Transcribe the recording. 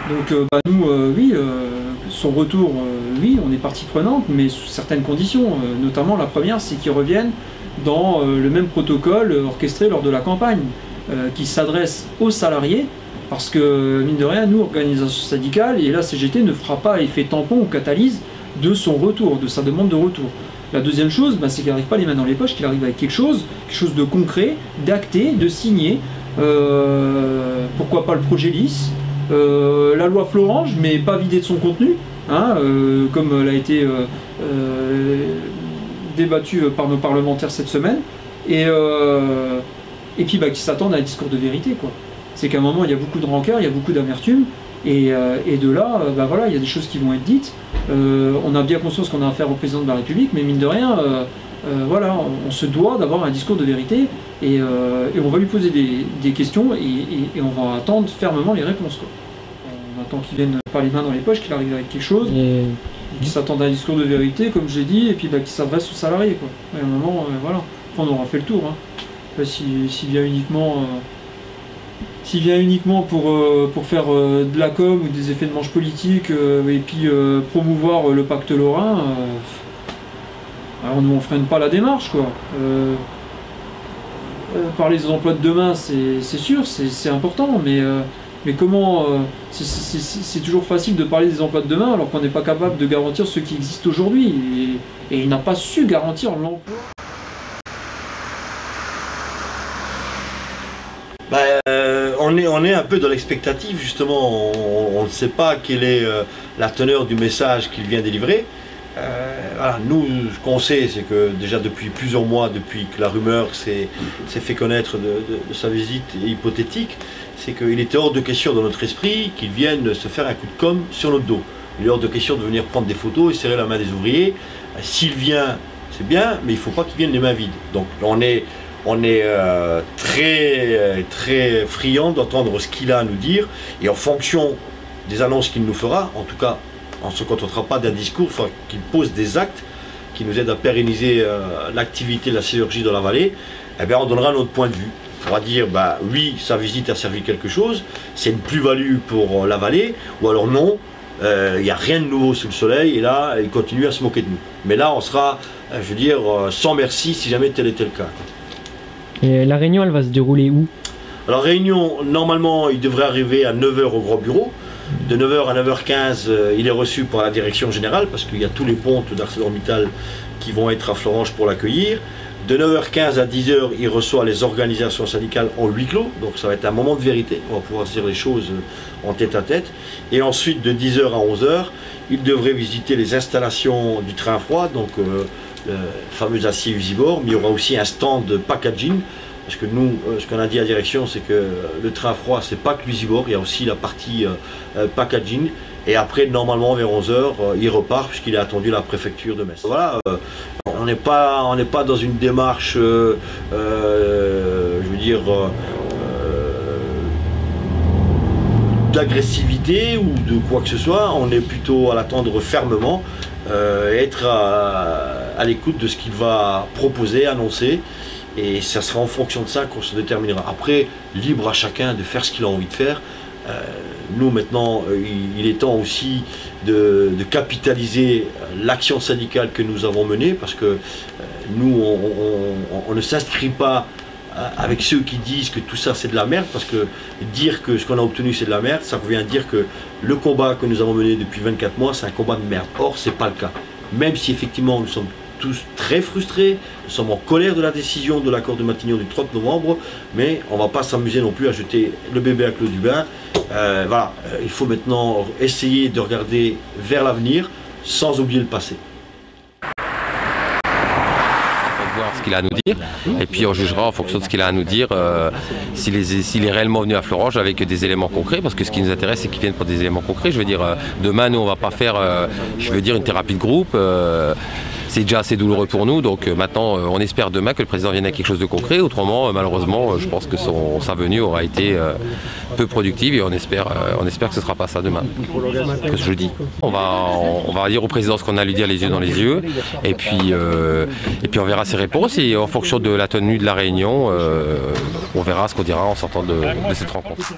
Donc nous, oui, son retour, oui, on est partie prenante, mais sous certaines conditions. Notamment la première, c'est qu'il revienne dans le même protocole orchestré lors de la campagne, qui s'adresse aux salariés, parce que, mine de rien, nous, organisation syndicale, et la CGT ne fera pas effet tampon ou catalyse de son retour, de sa demande de retour. La deuxième chose, c'est qu'il n'arrive pas les mains dans les poches, qu'il arrive avec quelque chose de concret, d'acté, de signé. Pourquoi pas le projet LIS, la loi Florange, mais pas vidée de son contenu, hein, comme elle a été débattue par nos parlementaires cette semaine, et puis qui s'attendent à un discours de vérité, quoi. C'est qu'à un moment, il y a beaucoup de rancœur, il y a beaucoup d'amertume, et de là, voilà, il y a des choses qui vont être dites. On a bien conscience qu'on a affaire au président de la République, mais mine de rien, voilà, on se doit d'avoir un discours de vérité, et on va lui poser des questions, et on va attendre fermement les réponses, quoi. On attend qu'il vienne pas les mains dans les poches, qu'il arrive avec quelque chose, qu'il s'attende à un discours de vérité, comme j'ai dit, et puis qu'il s'adresse aux salariés, quoi. Et à un moment, voilà, enfin, on aura fait le tour, hein. S'il vient uniquement pour faire de la com ou des effets de manche politique, et puis promouvoir le pacte lorrain, alors nous on freine pas la démarche, quoi. Parler des emplois de demain, c'est sûr, c'est important, mais comment c'est toujours facile de parler des emplois de demain alors qu'on n'est pas capable de garantir ceux qui existent aujourd'hui, et il n'a pas su garantir l'emploi. On est un peu dans l'expectative, justement. On ne sait pas quelle est la teneur du message qu'il vient délivrer. Voilà, nous, ce qu'on sait, c'est que déjà depuis plusieurs mois, depuis que la rumeur s'est fait connaître de sa visite hypothétique, c'est qu'il était hors de question dans notre esprit qu'il vienne se faire un coup de com' sur notre dos. Il est hors de question de venir prendre des photos et serrer la main des ouvriers. S'il vient, c'est bien, mais il ne faut pas qu'il vienne les mains vides. Donc on est très friand d'entendre ce qu'il a à nous dire, et en fonction des annonces qu'il nous fera, en tout cas on ne se contentera pas d'un discours, il faudra qu'il pose des actes qui nous aident à pérenniser l'activité de la sidérurgie dans la vallée. Eh bien, on donnera notre point de vue. On pourra dire, oui, sa visite a servi quelque chose, c'est une plus-value pour la vallée, ou alors non, il n'y a rien de nouveau sous le soleil, et là, il continue à se moquer de nous. Mais là, on sera, je veux dire, sans merci si jamais tel était le cas. Et la réunion, elle va se dérouler où? Alors, réunion, normalement, il devrait arriver à 9 h au Grand Bureau. De 9 h à 9 h 15, il est reçu par la direction générale, parce qu'il y a tous les pontes d'ArcelorMittal qui vont être à Florange pour l'accueillir. De 9 h 15 à 10 h, il reçoit les organisations syndicales en huis clos, donc ça va être un moment de vérité, on va pouvoir se dire les choses en tête à tête. Et ensuite, de 10 h à 11 h, il devrait visiter les installations du train froid, donc le fameux acier Usibor, mais il y aura aussi un stand de packaging, parce que nous, ce qu'on a dit à la direction, c'est que le train froid, c'est pas que l'Usibor, il y a aussi la partie packaging, et après, normalement, vers 11 h, il repart, puisqu'il est attendu à la préfecture de Metz. Voilà, on n'est pas dans une démarche, je veux dire, d'agressivité ou de quoi que ce soit, on est plutôt à l'attendre fermement, être à l'écoute de ce qu'il va proposer, annoncer, et ça sera en fonction de ça qu'on se déterminera. Après, libre à chacun de faire ce qu'il a envie de faire. Nous maintenant, il est temps aussi de capitaliser l'action syndicale que nous avons menée, parce que nous, on ne s'inscrit pas avec ceux qui disent que tout ça c'est de la merde, parce que dire que ce qu'on a obtenu c'est de la merde, ça revient à dire que le combat que nous avons mené depuis 24 mois c'est un combat de merde. Or c'est pas le cas, même si effectivement nous sommes tous très frustrés, nous sommes en colère de la décision de l'accord de Matignon du 30 novembre, mais on ne va pas s'amuser non plus à jeter le bébé à l'eau du bain. Voilà, il faut maintenant essayer de regarder vers l'avenir sans oublier le passé. Voir ce qu'il a à nous dire, et puis on jugera en fonction de ce qu'il a à nous dire s'il est réellement venu à Florange avec des éléments concrets, parce que ce qui nous intéresse c'est qu'il vienne pour des éléments concrets. Je veux dire, demain nous on va pas faire je veux dire une thérapie de groupe, c'est déjà assez douloureux pour nous, donc maintenant on espère demain que le président vienne avec quelque chose de concret. Autrement malheureusement je pense que sa venue aura été peu productive, et on espère que ce ne sera pas ça demain, que ce jeudi. On va dire au président ce qu'on a à lui dire les yeux dans les yeux, et puis on verra ses réponses, et en fonction de la tenue de la réunion on verra ce qu'on dira en sortant de cette rencontre.